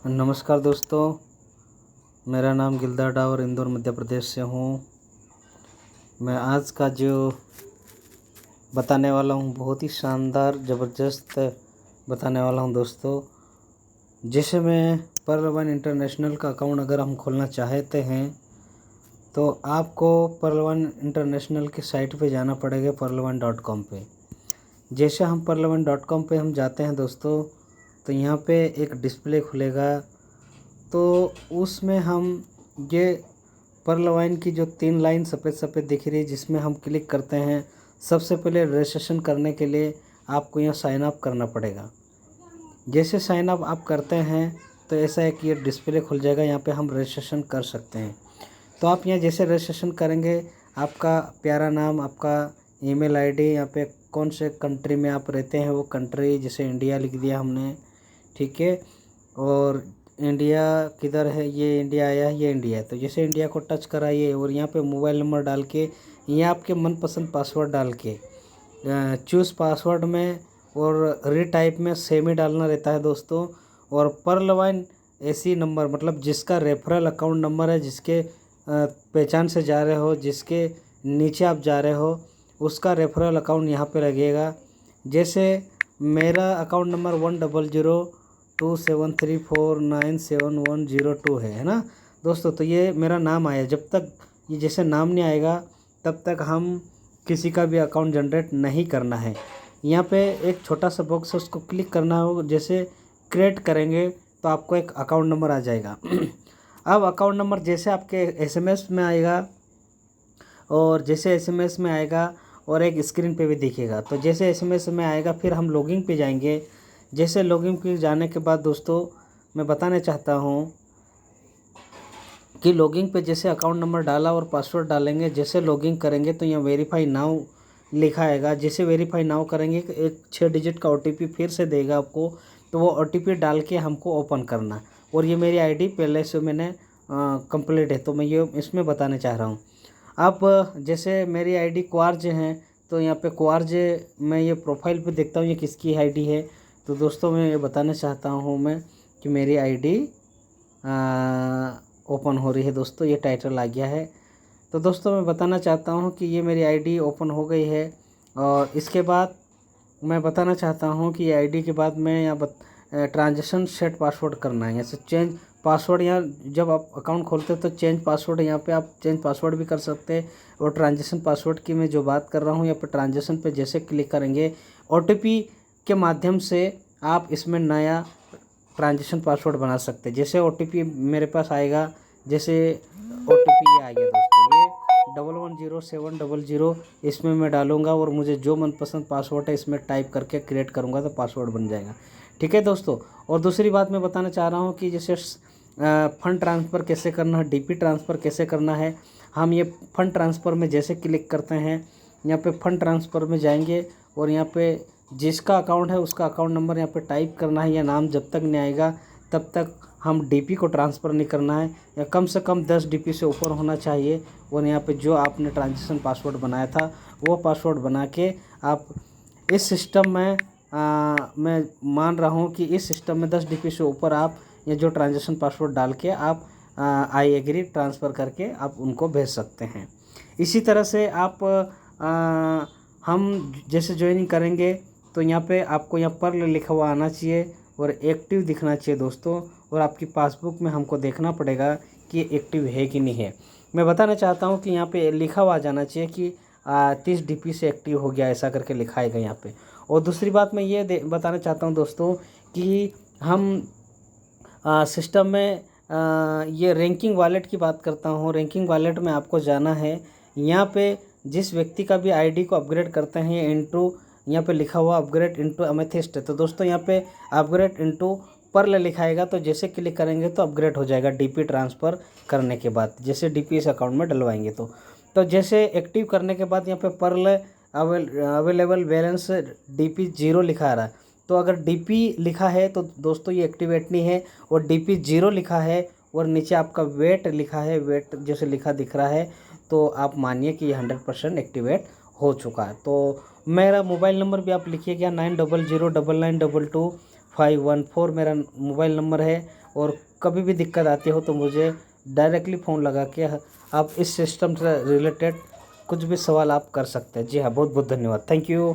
नमस्कार दोस्तों, मेरा नाम गिलदार डावर इंदौर मध्य प्रदेश से हूँ। मैं आज का जो बताने वाला हूँ बहुत ही शानदार ज़बरदस्त बताने वाला हूँ दोस्तों। जैसे मैं पर्ल वन इंटरनेशनल का अकाउंट अगर हम खोलना चाहते हैं तो आपको पर्ल वन इंटरनेशनल की साइट पे जाना पड़ेगा perl1.com पे। जैसे हम perl1.com पे हम जाते हैं दोस्तों तो यहाँ पे एक डिस्प्ले खुलेगा, तो उसमें हम ये पर्ल वाइन की जो 3 लाइन सफ़ेद सफ़ेद दिख रही है जिसमें हम क्लिक करते हैं। सबसे पहले रजिस्ट्रेशन करने के लिए आपको यहाँ साइन अप करना पड़ेगा। जैसे साइन अप आप करते हैं तो ऐसा है कि ये डिस्प्ले खुल जाएगा, यहाँ पे हम रजिस्ट्रेशन कर सकते हैं। तो आप यहाँ जैसे रजिस्ट्रेशन करेंगे, आपका प्यारा नाम, आपका ईमेल आईडी, यहाँ पे कौन से कंट्री में आप रहते हैं वो कंट्री, जैसे इंडिया लिख दिया हमने, ठीक है। और इंडिया किधर है, ये इंडिया आया है, ये इंडिया है, तो जैसे इंडिया को टच कराइए और यहाँ पे मोबाइल नंबर डाल के यहाँ आपके मनपसंद पासवर्ड डाल के चूज़ पासवर्ड में और रीटाइप में सेम ही डालना रहता है दोस्तों। और पर्ल वाइन ऐसी नंबर, मतलब जिसका रेफरल अकाउंट नंबर है, जिसके पहचान से जा रहे हो, जिसके नीचे आप जा रहे हो, उसका रेफरल अकाउंट यहाँ पे लगेगा। जैसे मेरा अकाउंट नंबर 100273497102 है ना दोस्तों। तो ये मेरा नाम आया, जब तक ये जैसे नाम नहीं आएगा तब तक हम किसी का भी अकाउंट जनरेट नहीं करना है। यहाँ पे एक छोटा सा बॉक्स है, उसको क्लिक करना हो। जैसे क्रिएट करेंगे तो आपको एक अकाउंट नंबर आ जाएगा। अब अकाउंट नंबर जैसे आपके एसएमएस में आएगा, और जैसे एसएमएस में आएगा और एक स्क्रीन पे भी दिखेगा, तो जैसे एसएमएस में आएगा फिर हम लॉगिन पे जाएंगे। जैसे लॉगिन पे जाने के बाद दोस्तों मैं बताना चाहता हूँ कि लॉगिन पे जैसे अकाउंट नंबर डाला और पासवर्ड डालेंगे, जैसे लॉगिन करेंगे तो यहाँ वेरीफाई नाउ लिखा आएगा। जैसे वेरीफाई नाउ करेंगे एक 6 डिजिट का ओटीपी फिर से देगा आपको, तो वो ओटीपी डाल के हमको ओपन करना। और ये मेरी आईडी पहले से मैंने कंप्लीट है, तो मैं ये इसमें बताना चाह रहा हूँ। अब जैसे मेरी आईडी क्वार्ज है, तो यहाँ पे क्वार्ज मैं ये प्रोफाइल पे देखता हूँ ये किसकी आईडी है। तो दोस्तों मैं ये बताना चाहता हूँ मैं कि मेरी आईडी ओपन हो रही है दोस्तों, ये टाइटल आ गया है। तो दोस्तों मैं बताना चाहता हूँ कि ये मेरी आईडी ओपन हो गई है। और इसके बाद मैं बताना चाहता हूँ कि आईडी के बाद मैं यहाँ ट्रांजेक्शन सेट पासवर्ड करना है। जैसे चेंज पासवर्ड, यहाँ जब आप अकाउंट खोलते हो तो चेंज पासवर्ड, यहाँ पे आप चेंज पासवर्ड भी कर सकते हैं। और ट्रांजेक्शन पासवर्ड की मैं जो बात कर रहा हूँ, यहाँ पे ट्रांजेक्शन पे जैसे क्लिक करेंगे ओटीपी के माध्यम से आप इसमें नया ट्रांजेक्शन पासवर्ड बना सकते हैं। जैसे ओटीपी मेरे पास आएगा, जैसे ओटीपी ये आ गया दोस्तों, ये 110700 इसमें मैं डालूंगा और मुझे जो मनपसंद पासवर्ड है इसमें टाइप करके क्रिएट करूंगा तो पासवर्ड बन जाएगा, ठीक है दोस्तों। और दूसरी बात मैं बताना चाह रहा हूँ कि जैसे फंड ट्रांसफ़र कैसे करना है, डीपी ट्रांसफ़र कैसे करना है। हम ये फंड ट्रांसफ़र में जैसे क्लिक करते हैं, यहाँ पे फंड ट्रांसफ़र में जाएंगे और यहाँ पे जिसका अकाउंट है उसका अकाउंट नंबर यहाँ पे टाइप करना है। या नाम जब तक नहीं आएगा तब तक हम डीपी को ट्रांसफ़र नहीं करना है, या कम से कम 10 डीपी से ऊपर होना चाहिए। और यहाँ पे जो आपने ट्रांजेक्शन पासवर्ड बनाया था वो पासवर्ड बना के आप इस सिस्टम में मैं मान रहा हूँ कि इस सिस्टम में 10 डीपी से ऊपर आप ये जो ट्रांजेक्शन पासवर्ड डाल के आप आई एग्री ट्रांसफ़र करके आप उनको भेज सकते हैं। इसी तरह से आप हम जैसे ज्वाइनिंग करेंगे तो यहाँ पे आपको यहाँ पर्ल लिखा हुआ आना चाहिए और एक्टिव दिखना चाहिए दोस्तों। और आपकी पासबुक में हमको देखना पड़ेगा कि एक्टिव है कि नहीं है। मैं बताना चाहता हूँ कि यहाँ पे लिखा हुआ आ जाना चाहिए कि 30 डीपी से एक्टिव हो गया, ऐसा करके लिखा आएगा यहाँ पे। और दूसरी बात मैं ये बताना चाहता हूँ दोस्तों कि हम सिस्टम में ये रैंकिंग वॉलेट की बात करता हूँ। रैंकिंग वॉलेट में आपको जाना है। यहाँ पे जिस व्यक्ति का भी आईडी को अपग्रेड करते हैं इनटू, यहाँ पे लिखा हुआ अपग्रेड इनटू अमेथिस्ट है, तो दोस्तों यहाँ पे अपग्रेड इनटू पर्ल लिखाएगा, तो जैसे क्लिक करेंगे तो अपग्रेड हो जाएगा डीपी ट्रांसफ़र करने के बाद, जैसे डीपी इस अकाउंट में डलवाएंगे तो जैसे एक्टिव करने के बाद यहाँ पे पर्ल अवेलेबल बैलेंस डीपी 0 लिखा आ रहा है। तो अगर डीपी लिखा है तो दोस्तों ये एक्टिवेट नहीं है, और डीपी 0 लिखा है और नीचे आपका वेट लिखा है, वेट जैसे लिखा दिख रहा है, तो आप मानिए कि ये 100% एक्टिवेट हो चुका है। तो मेरा मोबाइल नंबर भी आप लिखिएगा 900992 514 मेरा मोबाइल नंबर है। और कभी भी दिक्कत आती हो तो मुझे डायरेक्टली फ़ोन लगा के आप इस सिस्टम से रिलेटेड कुछ भी सवाल आप कर सकते हैं। जी हाँ, बहुत बहुत धन्यवाद। Thank you.